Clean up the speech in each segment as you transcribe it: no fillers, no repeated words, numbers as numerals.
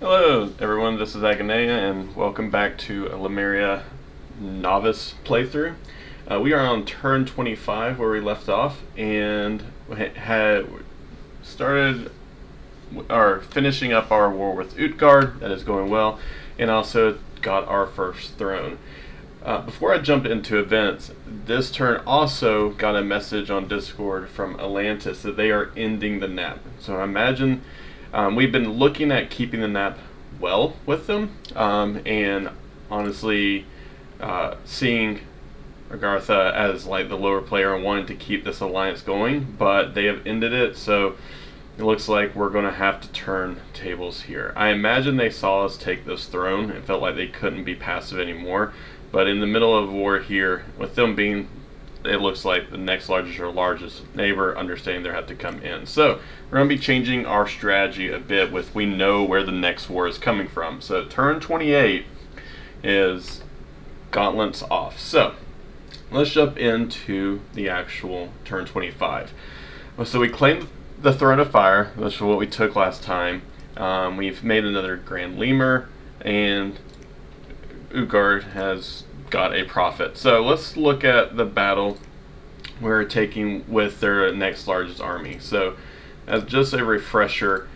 Hello everyone, this is Aganea and welcome back to a Lemuria novice playthrough. We are on turn 25 where we left off and had started finishing up our war with Utgard. That is going well, and also got our first throne. Before I jump into events, this turn also got a message on Discord from Atlantis that they are ending the nap. So I imagine we've been looking at keeping the nap well with them, and honestly, seeing Agartha as like the lower player and wanting to keep this alliance going, but they have ended it, so it looks like we're going to have to turn tables here. I imagine they saw us take this throne and felt like they couldn't be passive anymore, but in the middle of war here, with them being, it looks like the next largest or largest neighbor, understanding they have to come in. So we're going to be changing our strategy a bit with we know where the next war is coming from. So turn 28 is gauntlets off. So let's jump into the actual turn 25. So we claimed the Throne of Fire, which is what we took last time. We've made another Grand Lemur, and Utgard has got a prophet. So let's look at the battle we're taking with their next largest army. So as just a refresher,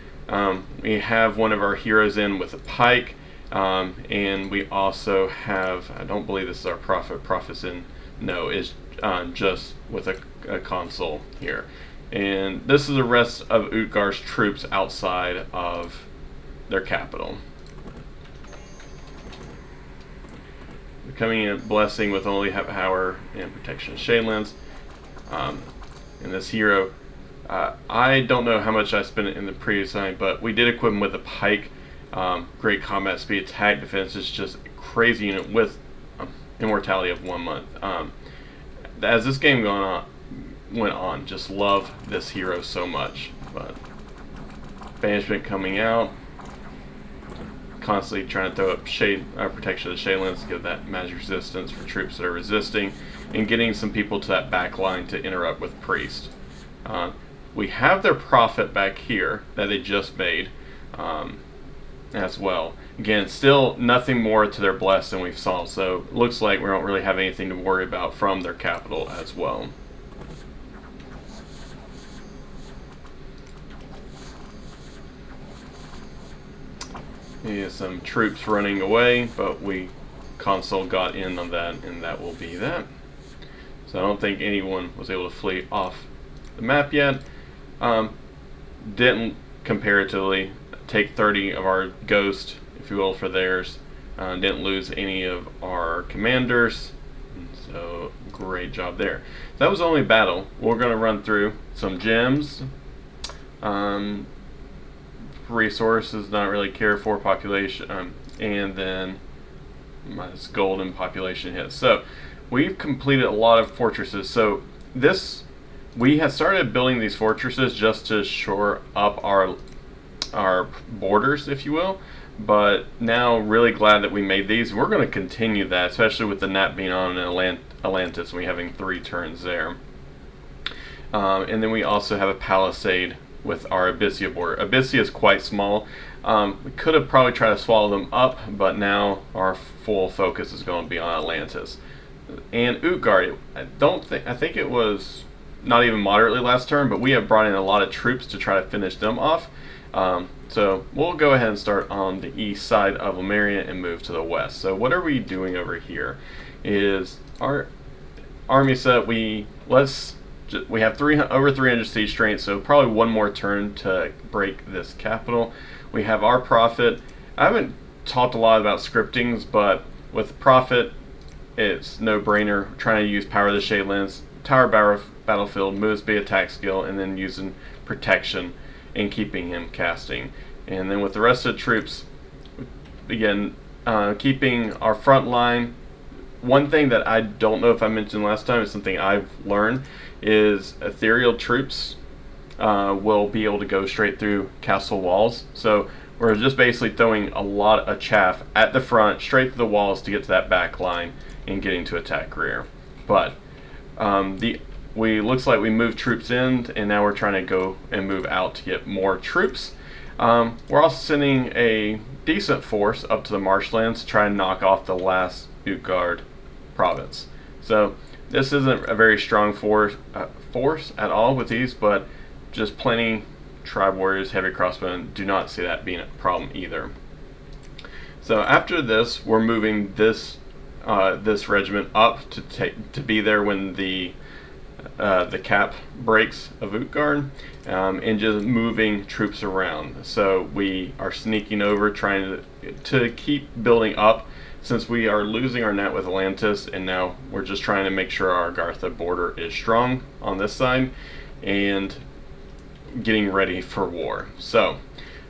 we have one of our heroes in with a pike, and we also have, I don't believe this is our prophet, prophet's in, no, is just with a console here. And this is the rest of Utgard's troops outside of their capital. Coming in blessing with only power and protection of Shadelands. And this hero, I don't know how much I spent in the previous time, but we did equip him with a pike. Great combat speed, attack, defense. Is just a crazy unit with immortality of 1 month. As this game went on, just love this hero so much. But banishment coming out. Constantly trying to throw up protection of the Shadelands to give that magic resistance for troops that are resisting, and getting some people to that back line to interrupt with priest. We have their prophet back here that they just made as well. Again, still nothing more to their bless than we've saw, so it looks like we don't really have anything to worry about from their capital as well. Some troops running away, but console got in on that, and that will be that. So I don't think anyone was able to flee off the map yet. Didn't comparatively take 30 of our ghost, if you will, for theirs. Didn't lose any of our commanders, so great job there. That was the only battle. We're going to run through some gems. Resources not really care for, population, and then minus golden population hits. So we've completed a lot of fortresses. So we had started building these fortresses just to shore up our borders, if you will, but now really glad that we made these. We're going to continue that, especially with the nap being on in Atlantis and we having 3 turns there. And then we also have a palisade with our Abyssia border. Abyssia is quite small. We could have probably tried to swallow them up, but now our full focus is going to be on Atlantis. And Utgard, I think it was not even moderately last turn, but we have brought in a lot of troops to try to finish them off. So we'll go ahead and start on the east side of Lemuria and move to the west. So what are we doing over here is our army set, we have over 300 siege strength, so probably one more turn to break this capital. We have our prophet. I haven't talked a lot about scriptings, but with prophet, it's no-brainer. Trying to use power of the Shadelands, tower battlefield, moves by attack skill, and then using protection and keeping him casting. And then with the rest of the troops, again, keeping our front line. One thing that I don't know if I mentioned last time is something I've learned is ethereal troops will be able to go straight through castle walls. So we're just basically throwing a lot of chaff at the front, straight through the walls to get to that back line and getting to attack rear. But looks like we moved troops in, and now we're trying to go and move out to get more troops. We're also sending a decent force up to the marshlands to try and knock off the last Utgard province. So this isn't a very strong force at all with these, but just plenty tribe warriors, heavy crossbowmen. Do not see that being a problem either. So after this, we're moving this this regiment up to be there when the cap breaks of Utgard, and just moving troops around. So we are sneaking over, trying to keep building up, since we are losing our net with Atlantis, and now we're just trying to make sure our Gartha border is strong on this side, and getting ready for war. So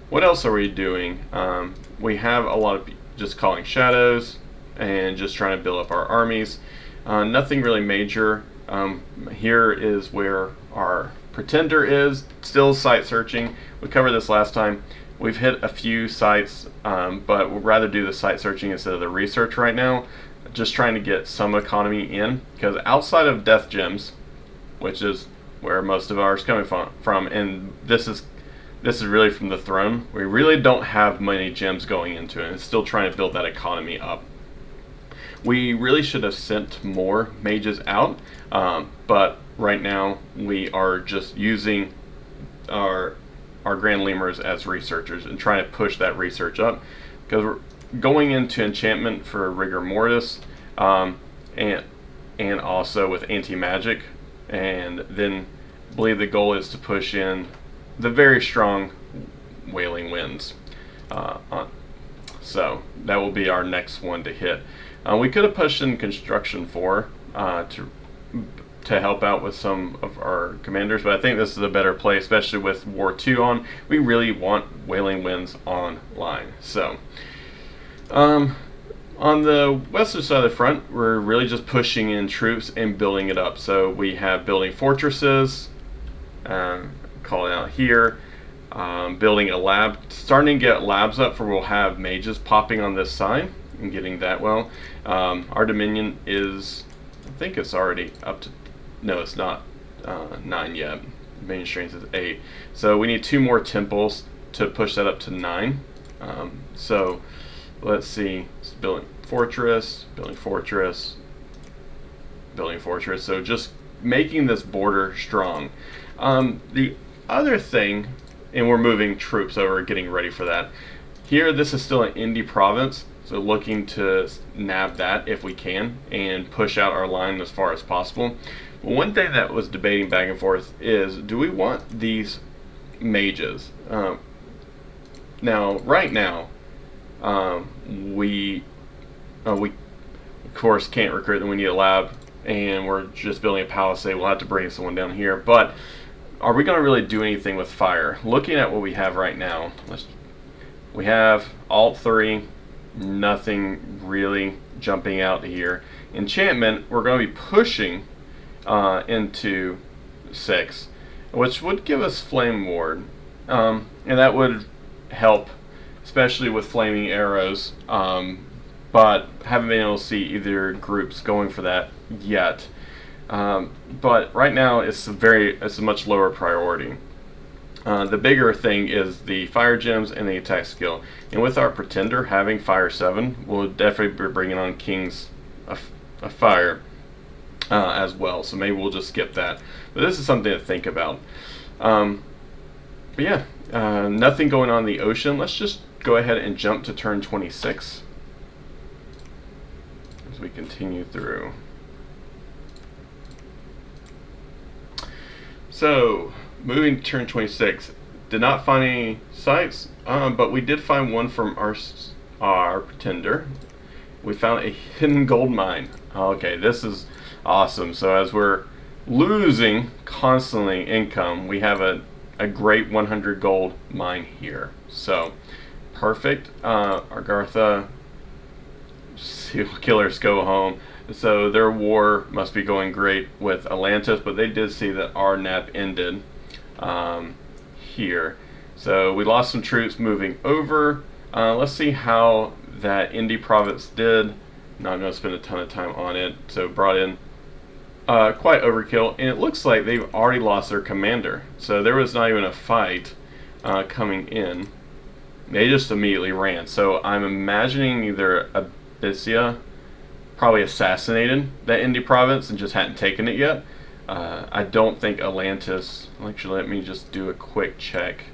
what else are we doing? We have a lot of just calling shadows and just trying to build up our armies. Nothing really major. Here is where our pretender is, still site searching. We covered this last time. We've hit a few sites, but we'd rather do the site searching instead of the research right now. Just trying to get some economy in, because outside of death gems, which is where most of ours coming from, and this is really from the throne, we really don't have many gems going into it, and still trying to build that economy up. We really should have sent more mages out, but right now we are just using our grand lemurs as researchers and trying to push that research up, because we're going into enchantment for rigor mortis, and also with anti-magic, and then I believe the goal is to push in the very strong wailing winds. So that will be our next one to hit. We could have pushed in construction 4 to help out with some of our commanders, but I think this is a better play, especially with War 2 on. We really want Wailing Winds online. So on the western side of the front, we're really just pushing in troops and building it up. So we have building fortresses, calling out here, building a lab, starting to get labs up for we'll have mages popping on this side and getting that well. Our Dominion is, I think it's already up to, no it's not 9 yet. Dominion strength is 8. So we need 2 more temples to push that up to 9. So let's see, it's building fortress, building fortress, building fortress. So just making this border strong. The other thing, and we're moving troops over, getting ready for that. Here, this is still an indie province, so looking to nab that if we can and push out our line as far as possible. But one thing that was debating back and forth is, do we want these mages? Now, right now, we of course can't recruit them. We need a lab, and we're just building a palisade. We'll have to bring someone down here, but are we going to really do anything with fire? Looking at what we have right now, we have Alt 3, nothing really jumping out here. Enchantment, we're going to be pushing into 6, which would give us Flame Ward, and that would help, especially with flaming arrows, but haven't been able to see either groups going for that yet. But right now it's a much lower priority. The bigger thing is the fire gems and the attack skill, and with our pretender having fire 7, we'll definitely be bringing on kings of fire as well, so maybe we'll just skip that, but this is something to think about. But yeah, nothing going on in the ocean. Let's just go ahead and jump to turn 26 as we continue through. So, moving to turn 26, did not find any sites, but we did find one from our pretender. We found a hidden gold mine. Okay, this is awesome. So as we're losing constantly income, we have a great 100 gold mine here. So, perfect. Our Gartha seal killers go home. So their war must be going great with Atlantis, but they did see that our nap ended here. So we lost some troops moving over. Let's see how that indie province did. Not going to spend a ton of time on it. So brought in quite overkill, and it looks like they've already lost their commander. So there was not even a fight coming in. They just immediately ran. So I'm imagining either Abyssia probably assassinated that Indy province and just hadn't taken it yet. I don't think Atlantis. Actually, let me just do a quick check.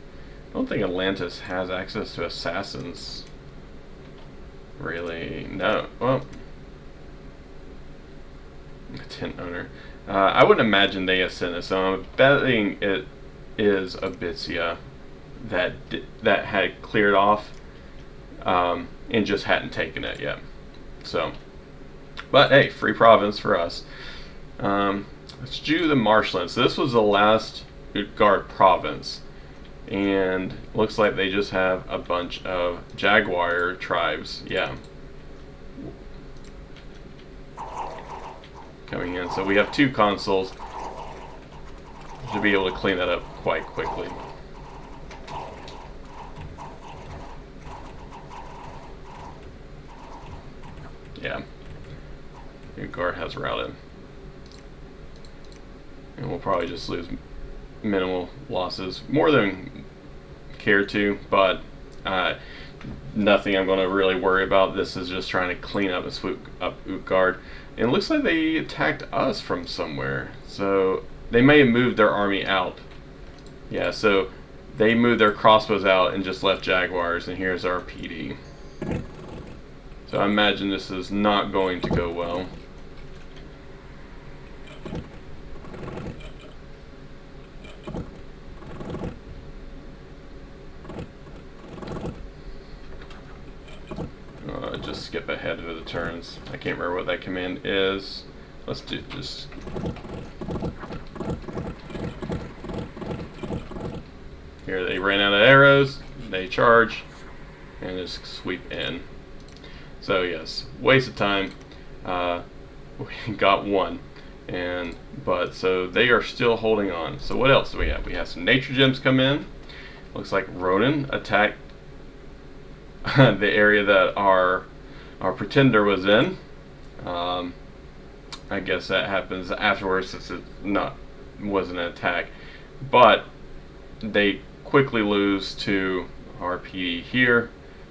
I don't think Atlantis has access to assassins. Really? No. Well, tent owner. I wouldn't imagine they ascended, so I'm betting it is Abyssia that had cleared off and just hadn't taken it yet. So, but hey, free province for us. Let's do the marshlands. So this was the last Utgard province, and looks like they just have a bunch of jaguar tribes. Yeah. Coming in. So we have 2 consuls. Should be able to clean that up quite quickly. Yeah. Utgard has routed. And we'll probably just lose minimal losses. More than care to, but nothing I'm going to really worry about. This is just trying to clean up and swoop up Utgard. And it looks like they attacked us from somewhere. So they may have moved their army out. Yeah, so they moved their crossbows out and just left jaguars, and here's our PD. So I imagine this is not going to go well. Just skip ahead of the turns. I can't remember what that command is. Let's do this. Here they ran out of arrows, they charge, and just sweep in. So yes, waste of time. We got 1, but so they are still holding on. So what else do we have? We have some nature gems come in. Looks like Ronan attacked the area that our pretender was in. I guess that happens afterwards since it wasn't an attack, but they quickly lose to our PD here,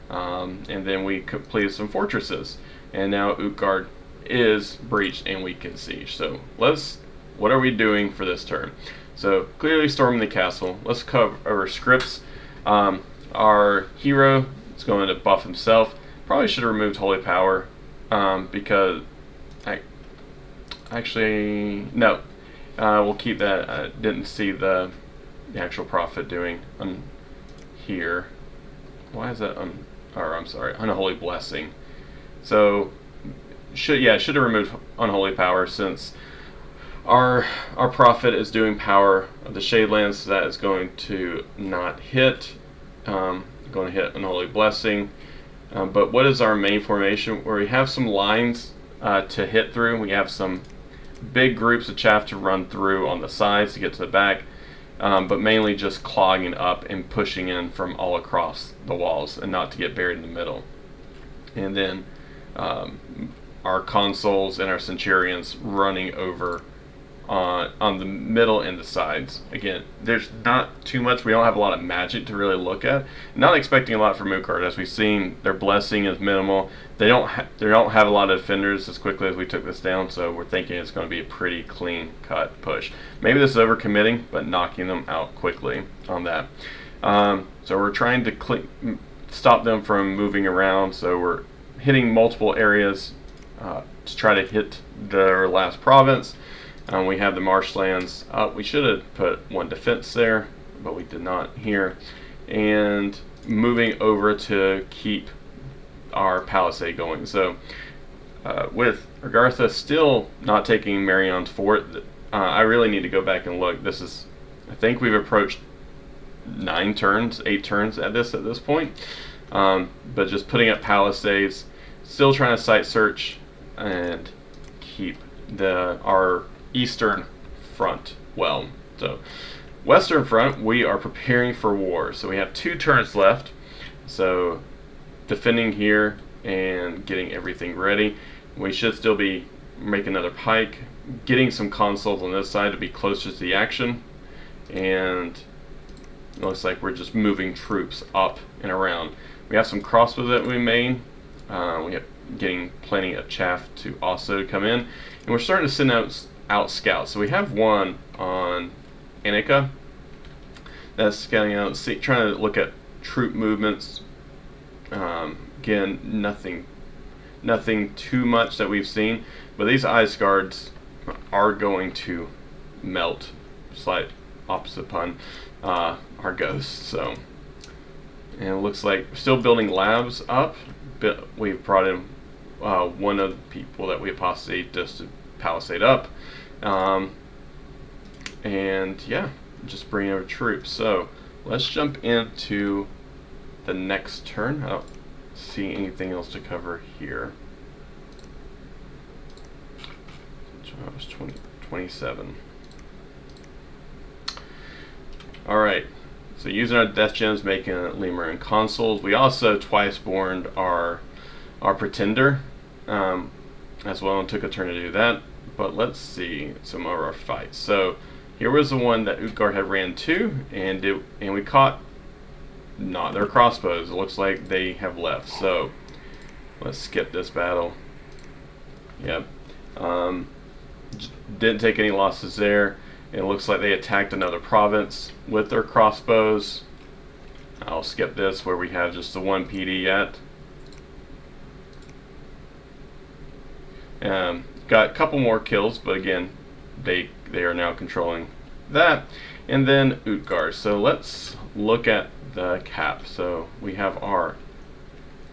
and then we completed some fortresses, and now Utgard is breached and we can siege. So what are we doing for this turn? So clearly storming the castle. Let's cover scripts. Our hero is going to buff himself. Probably should have removed Holy Power, because actually no, we'll keep that. I didn't see the actual prophet doing here. Why is that or I'm sorry, Unholy Blessing. So should have removed Unholy Power, since our prophet is doing Power of the Shadelands, so that is going to not hit. Going to hit Unholy Blessing. But what is our main formation? Where we have some lines to hit through. We have some big groups of chaff to run through on the sides to get to the back, but mainly just clogging up and pushing in from all across the walls and not to get buried in the middle. And then our consuls and our centurions running over on the middle and the sides. Again, there's not too much. We don't have a lot of magic to really look at. Not expecting a lot from Utgard. As we've seen, their blessing is minimal. They don't have a lot of defenders as quickly as we took this down, so we're thinking it's going to be a pretty clean cut push. Maybe this is overcommitting, but knocking them out quickly on that. So we're trying to stop them from moving around, so we're hitting multiple areas to try to hit their last province. We have the marshlands. We should have put 1 defense there, but we did not here. And moving over to keep our palisade going. So with Agartha still not taking Marion's fort, I really need to go back and look. I think we've approached 8 turns at this point. But just putting up palisades, still trying to site search and keep our eastern front well. So western front, we are preparing for war. So we have 2 turns left. So defending here and getting everything ready. We should still be making another pike, getting some consuls on this side to be closer to the action, and It looks like we're just moving troops up and around. We have some crossbows that we made. We have getting plenty of chaff to also come in, and we're starting to send out scouts. So we have one on Annika that's scouting out, trying to look at troop movements. Again, nothing too much that we've seen, but these ice guards are going to melt. Slight opposite pun. Our ghosts. So, and it looks like we're still building labs up. But we've brought in one of the people that we apostate just to palisade up, and yeah, just bring over troops. So let's jump into the next turn. I don't see anything else to cover here. That was 27. All right. So using our death gems, making Lemurian consoles. We also twice borned our pretender as well, and took a turn to do that. But let's see some of our fights. So here was the one that Utgard had ran to, and we caught not their crossbows. It looks like they have left. So let's skip this battle. Yep. Didn't take any losses there. It looks like they attacked another province with their crossbows. I'll skip this where we have just the one PD yet. Got a couple more kills, but again, they are now controlling that. And then Utgard. So let's look at the cap. So we have our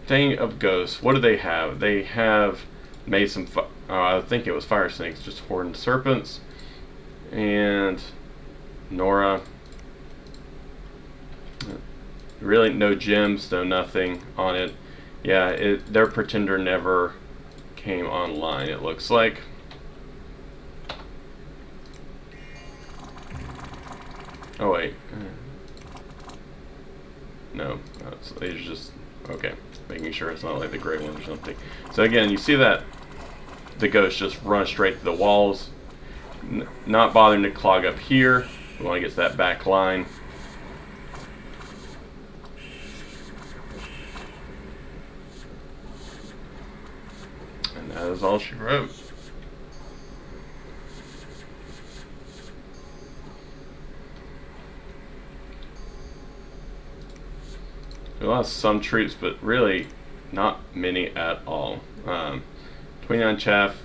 Thing of Ghosts. What do they have? They have made some, I think it was fire snakes, just horned serpents. And Nora, really no gems, no nothing on it. Yeah, their pretender never came online, it looks like. Oh wait, no, these are just, okay, making sure it's not like the gray one or something. So again, you see that the ghost just run straight to the walls. Not bothering to clog up here. We want to get to that back line. And that is all she wrote. We lost some troops, but really not many at all. 29 chaff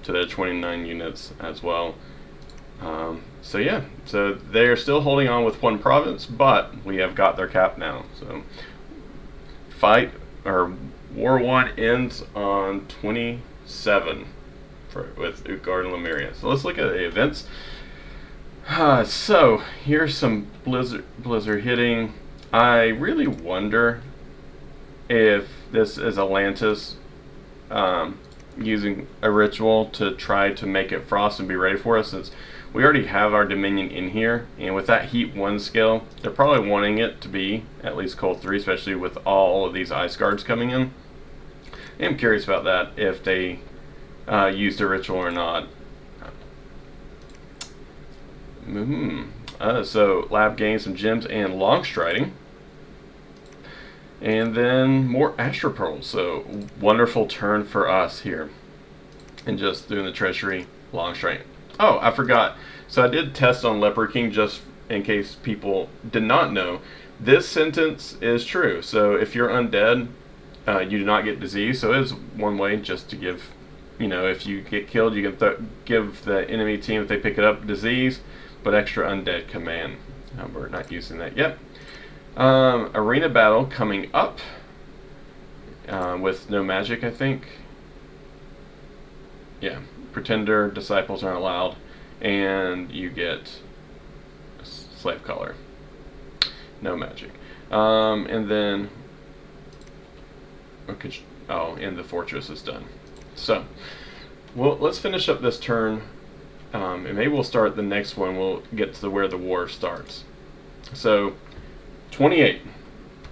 to their 29 units as well. So yeah, so they're still holding on with one province, but we have got their cap now. So War 1 ends on 27 with Utgard and Lemuria. So let's look at the events. So here's some blizzard hitting. I really wonder if this is Atlantis using a ritual to try to make it frost and be ready for us, since we already have our Dominion in here, and with that heat 1 scale, they're probably wanting it to be at least cold 3, especially with all of these ice guards coming in. I'm curious about that, if they used a ritual or not. So lab gained some gems and long striding. And then more Astro Pearls, so wonderful turn for us here. And just doing the treachery, long striding. Oh, I forgot. So I did test on Leper King, just in case people did not know. This sentence is true. So if you're undead, you do not get disease. So it is one way just to give, if you get killed, you can give the enemy team, if they pick it up, disease, but extra undead command. We're not using that yet. Arena battle coming up with no magic, I think. Yeah, pretender, disciples aren't allowed, and you get slave collar. No magic. And then, and the fortress is done. So, well, let's finish up this turn, and maybe we'll start the next one. We'll get to where the war starts. So, 28,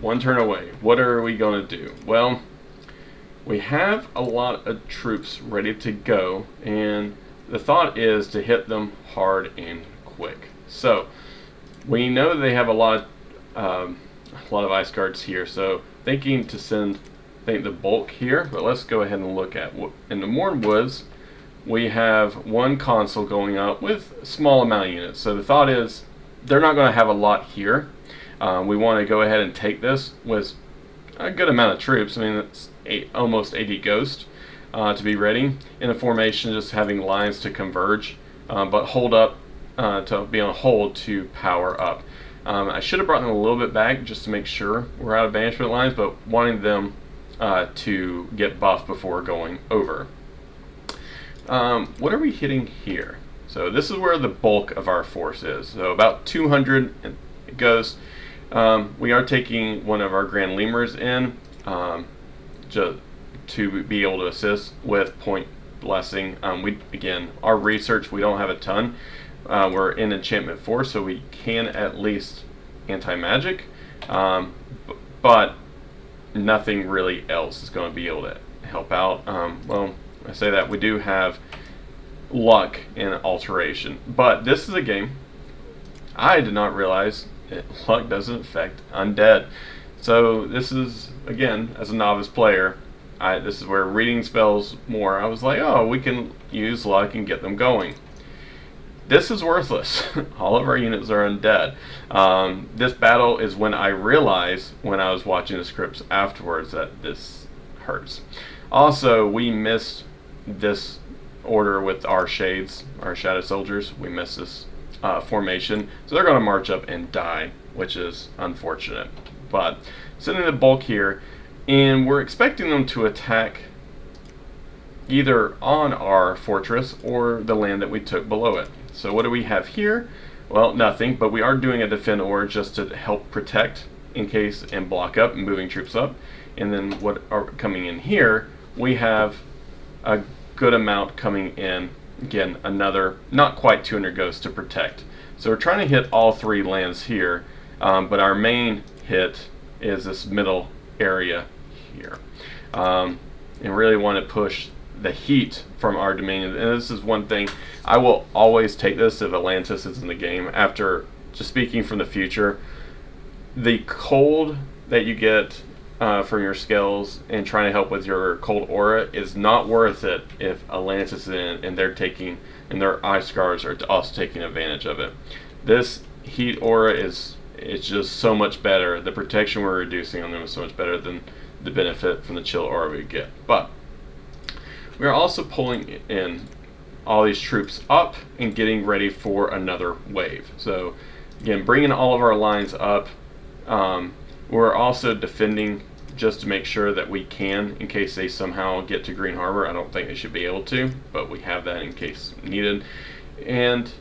1 turn away. What are we going to do? Well, we have a lot of troops ready to go, and the thought is to hit them hard and quick. So we know they have a lot a lot of ice guards here. So thinking to send the bulk here, but let's go ahead and look at what in the Morn Woods. We have one console going up with a small amount of units. So the thought is they're not going to have a lot here. We want to go ahead and take this with a good amount of troops. I mean, it's almost 80 ghosts to be ready in a formation, just having lines to converge, but hold up to be on hold to power up. I should have brought them a little bit back just to make sure we're out of banishment lines, but wanting them to get buffed before going over. What are we hitting here? So this is where the bulk of our force is. So about 200 ghosts. We are taking one of our Grand Lemurs in just to be able to assist with point blessing. Again, our research, we don't have a ton. We're in enchantment 4, so we can at least anti-magic, but nothing really else is going to be able to help out. Well, I say that we do have luck and alteration, but this is a game I did not realize that luck doesn't affect undead. So this is, again, as a novice player, this is where reading spells more. I was like, oh, we can use luck and get them going. This is worthless. All of our units are undead. This battle is when I realized, when I was watching the scripts afterwards, that this hurts. Also, we missed this order with our shades, our shadow soldiers. We missed this formation, so they're going to march up and die, which is unfortunate. But sending the bulk here, and we're expecting them to attack either on our fortress or the land that we took below it. So what do we have here? Well, nothing, but we are doing a defend order just to help protect in case and block up, moving troops up. And then what are coming in here, we have a good amount coming in. Again, another not quite 200 ghosts to protect. So we're trying to hit all 3 lands here, but our main hit is this middle area here. And really want to push the heat from our dominion. And this is one thing, I will always take this if Atlantis is in the game. After just speaking from the future, the cold that you get from your skills and trying to help with your cold aura is not worth it if Atlantis is in and they're taking, and their eye scars are also taking advantage of it. This heat aura is just so much better. The protection we're reducing on them is so much better than the benefit from the chill aura we get. But we are also pulling in all these troops up and getting ready for another wave. So again, bringing all of our lines up. We're also defending just to make sure that we can, in case they somehow get to Green Harbor. I don't think they should be able to, but we have that in case needed. And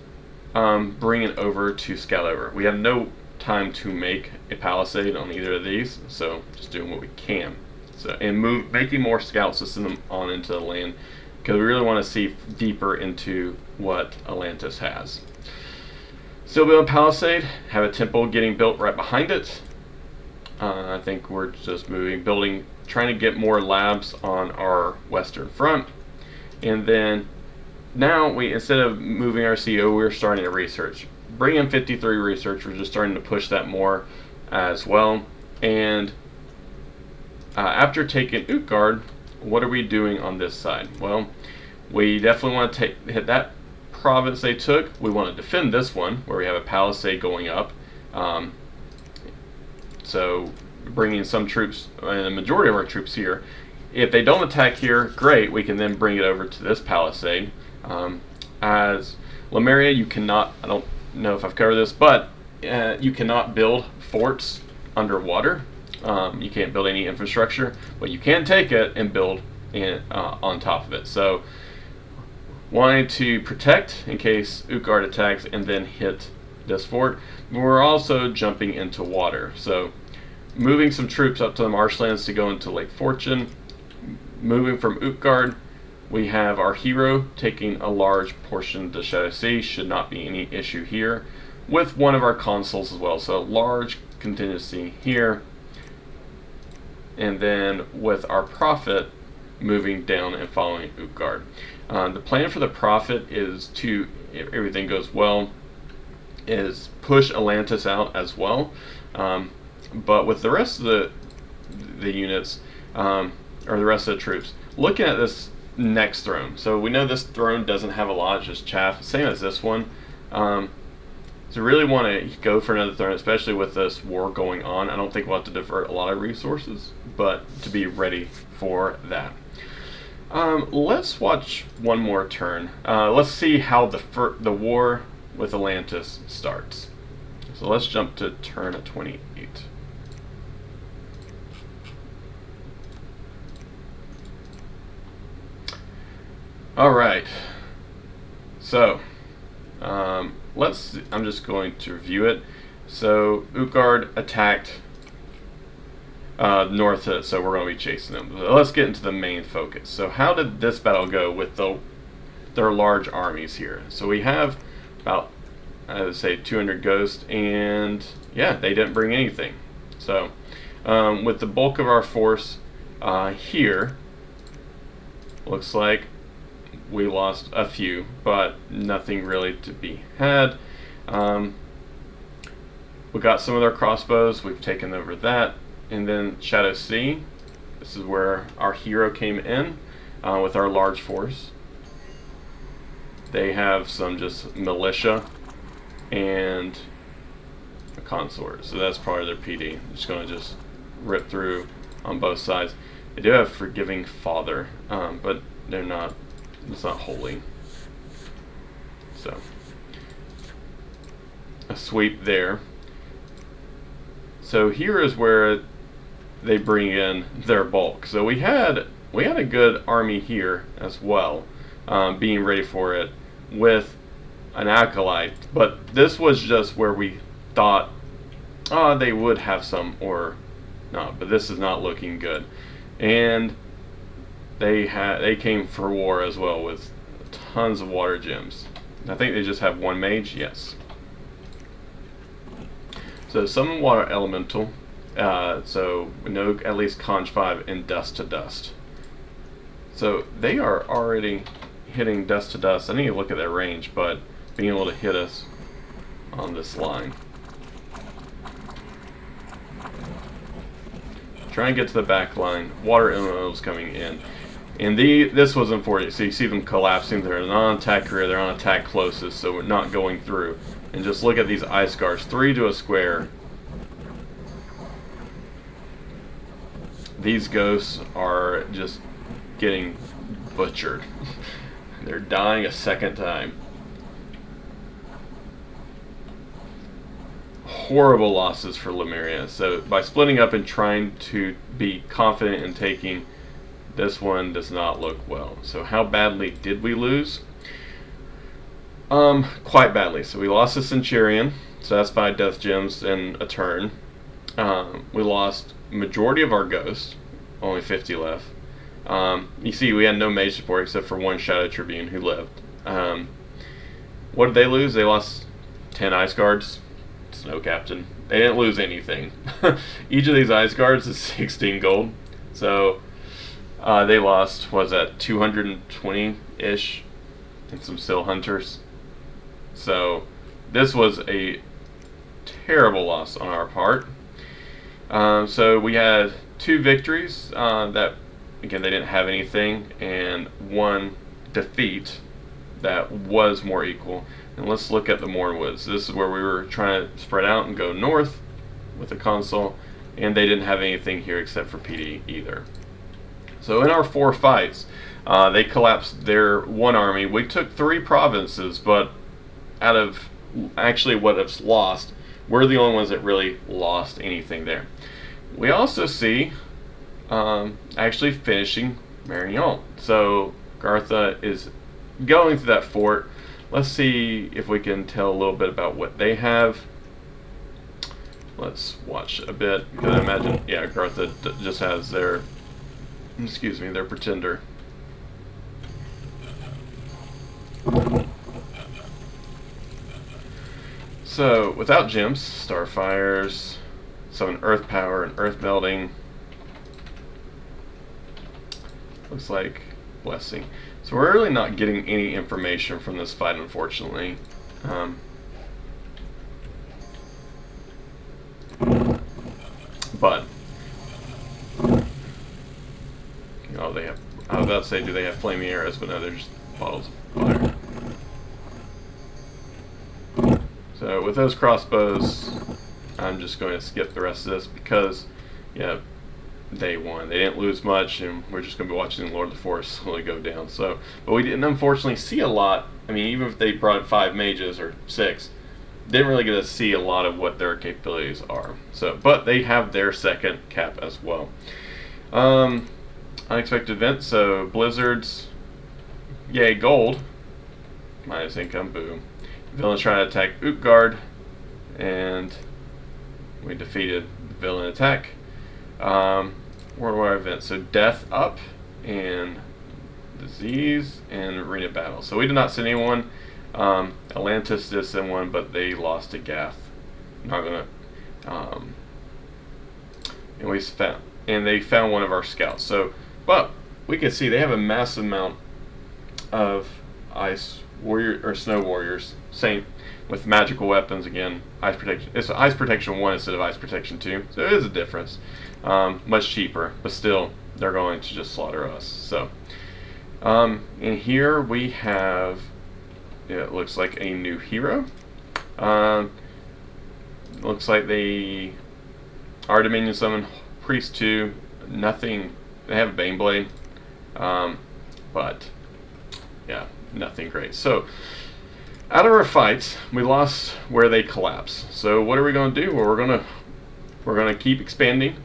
bring it over to Scalover. We have no time to make a palisade on either of these, so just doing what we can. So, and making more scouts to send them on into the land, because we really want to see deeper into what Atlantis has. Still building a palisade, have a temple getting built right behind it. I think we're just building, trying to get more labs on our western front. And then now instead of moving our CO, we're starting to research. Bring in 53 research, we're just starting to push that more as well. And after taking Utgard, what are we doing on this side? Well, we definitely want to hit that province they took. We want to defend this one, where we have a palisade going up. So bringing some troops, and the majority of our troops here. If they don't attack here, great, we can then bring it over to this palisade. As Lemuria, you cannot, I don't know if I've covered this, but you cannot build forts underwater. You can't build any infrastructure, but you can take it and build on top of it. So wanting to protect in case Utgard attacks and then hit this fort. We're also jumping into water. So moving some troops up to the marshlands to go into Lake Fortune. Moving from Utgard, we have our hero taking a large portion of the Shadow Sea. Should not be any issue here. With one of our consuls as well. So large contingency here. And then with our prophet moving down and following Utgard. The plan for the prophet is to, if everything goes well, is push Atlantis out as well. But with the rest of the units, or the rest of the troops, looking at this next throne. So we know this throne doesn't have a lot, just chaff, same as this one. So really want to go for another throne, especially with this war going on. I don't think we'll have to divert a lot of resources, but to be ready for that. Let's watch one more turn. Let's see how the war with Atlantis starts. So let's jump to turn 28. Alright, so I'm just going to review it. So Utgard attacked north of it, so we're going to be chasing them. But let's get into the main focus. So how did this battle go with their large armies here? So we have about, I would say, 200 ghosts, and yeah, they didn't bring anything. So with the bulk of our force here, looks like we lost a few, but nothing really to be had. We got some of their crossbows, we've taken over that. And then Shadow Sea, this is where our hero came in with our large force. They have some just militia and a consort, so that's part of their PD. Just going to just rip through on both sides. They do have Forgiving Father, but they're not. It's not holy. So a sweep there. So here is where they bring in their bulk. So we had a good army here as well, being ready for it with an acolyte. But this was just where we thought, oh, they would have some or not. But this is not looking good, and they came for war as well with tons of water gems. I think they just have one mage. Yes. So summon water elemental. So we know at least Conj 5 and Dust to Dust. So they are already hitting Dust to Dust. I need to look at their range, but being able to hit us on this line. Try and get to the back line. Water elementals coming in. And this was unfortunate. So you see them collapsing. They're not on attack rear, they're on attack closest, so we're not going through. And just look at these ice guards. 3 to a square. These ghosts are just getting butchered. They're dying a second time. Horrible losses for Lemuria. So by splitting up and trying to be confident in taking, this one does not look well. So how badly did we lose? Quite badly. So we lost the Centurion, so that's 5 death gems in a turn. We lost majority of our ghosts, only 50 left. You see, we had no mage support except for one Shadow Tribune who lived. What did they lose? They lost 10 ice guards, Snow Captain. They didn't lose anything. Each of these ice guards is 16 gold. So they lost, was that 220-ish, and some Seal Hunters. So this was a terrible loss on our part. So we had 2 victories that, again, they didn't have anything, and 1 defeat that was more equal. And let's look at the Mornwoods. This is where we were trying to spread out and go north with the console, and they didn't have anything here except for PD either. So in our 4 fights, they collapsed their 1 army. We took 3 provinces, but out of actually what it's lost, we're the only ones that really lost anything there. We also see actually finishing Marignan. So Gartha is going to that fort. Let's see if we can tell a little bit about what they have. Let's watch a bit. I imagine, yeah, Gartha just has their, excuse me, their pretender. So, without gems, Starfires, summon Earth Power and Earth Melting. Looks like Blessing. So we're really not getting any information from this fight, unfortunately. Oh, they have. I was about to say, do they have flaming arrows? But no, they're just bottles of fire. So with those crossbows, I'm just going to skip the rest of this because, yeah, they won. They didn't lose much, and we're just going to be watching Lord of the Forest slowly go down. So, but we didn't unfortunately see a lot. I mean, even if they brought 5 mages or 6, didn't really get to see a lot of what their capabilities are. So, but they have their second cap as well. Unexpected event. So blizzards, yay, gold. Minus income, boom. Villains trying to attack Utgard, and we defeated the villain attack. Worldwide events. So death up, and disease, and arena battle. So we did not send anyone. Atlantis did send one, but they lost to Gath. Not gonna. And they found one of our scouts. So, but we can see they have a massive amount of ice warrior or snow warriors. Same with magical weapons again. Ice protection. It's ice protection 1 instead of ice protection 2. So it is a difference. Much cheaper, but still they're going to just slaughter us. So, in here we have. It looks like a new hero. Looks like they are Dominion Summon Priest 2. Nothing. They have a Baneblade, but yeah, nothing great. So out of our fights, we lost where they collapse. So what are we going to do? Well, we're gonna keep expanding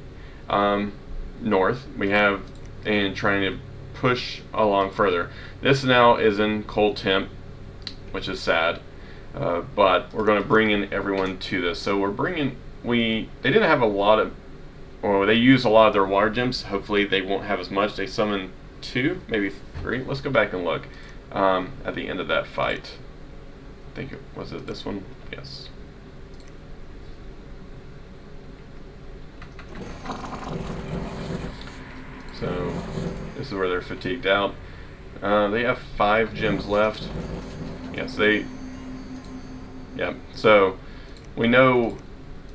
north. We have and trying to push along further. This now is in cold temp, which is sad, but we're going to bring in everyone to this. So we're bringing, they didn't have a lot of, or they used a lot of their water gems. Hopefully they won't have as much. They summoned 2, maybe 3. Let's go back and look at the end of that fight. I think was it this one? Yes. So this is where they're fatigued out. They have 5 gems left. Yes, yeah, so we know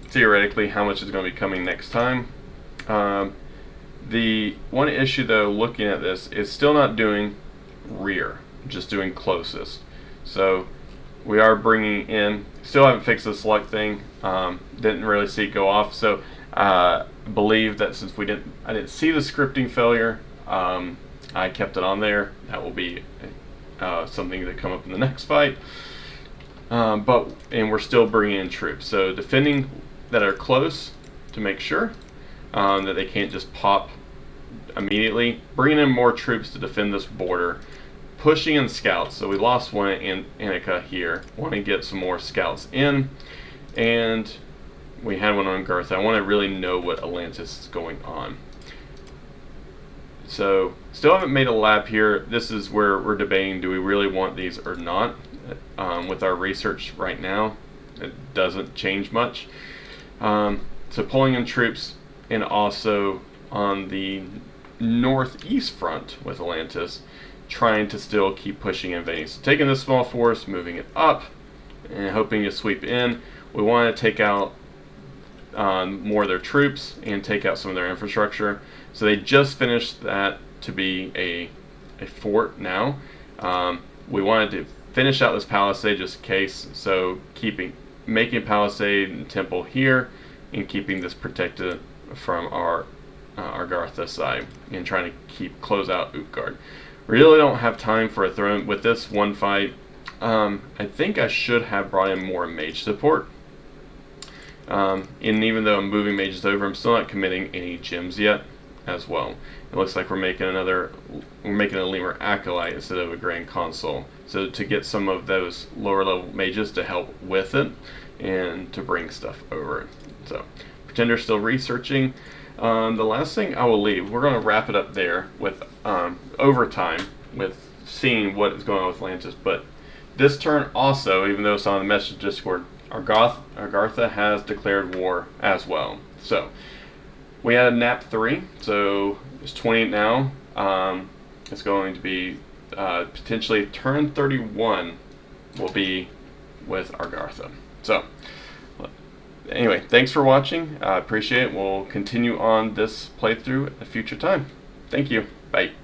theoretically how much is going to be coming next time. The one issue though, looking at this, is still not doing rear, just doing closest. So we are bringing in, still haven't fixed this luck thing, didn't really see it go off. So I believe that since I didn't see the scripting failure, I kept it on there. That will be something to come up in the next fight. And we're still bringing in troops. So defending that are close to make sure that they can't just pop immediately. Bringing in more troops to defend this border. Pushing in scouts. So we lost one in Annika here. Want to get some more scouts in. And we had one on Garth. I want to really know what Atlantis is going on. So, still haven't made a lab here. This is where we're debating, do we really want these or not? With our research right now, it doesn't change much. So pulling in troops, and also on the northeast front with Atlantis, trying to still keep pushing invading. So taking this small force, moving it up, and hoping to sweep in. We want to take out more of their troops and take out some of their infrastructure. So they just finished that to be a fort now. We wanted to finish out this palisade just in case. So making palisade and temple here, and keeping this protected from our Argartha side, and trying to close out Utgard. Really don't have time for a throne with this one fight. I think I should have brought in more mage support. And even though I'm moving mages over, I'm still not committing any gems yet as well. It looks like we're making a Lemur Acolyte instead of a Grand Consul. So to get some of those lower level mages to help with it and to bring stuff over. So Pretender's still researching. The last thing I will leave, we're going to wrap it up there with overtime with seeing what is going on with Atlantis. But this turn also, even though it's on the message Discord, Argartha has declared war as well. So we had a nap 3, so it's 28 now. It's going to be potentially turn 31 will be with Argartha. So anyway, thanks for watching. I appreciate it. We'll continue on this playthrough at a future time. Thank you. Bye.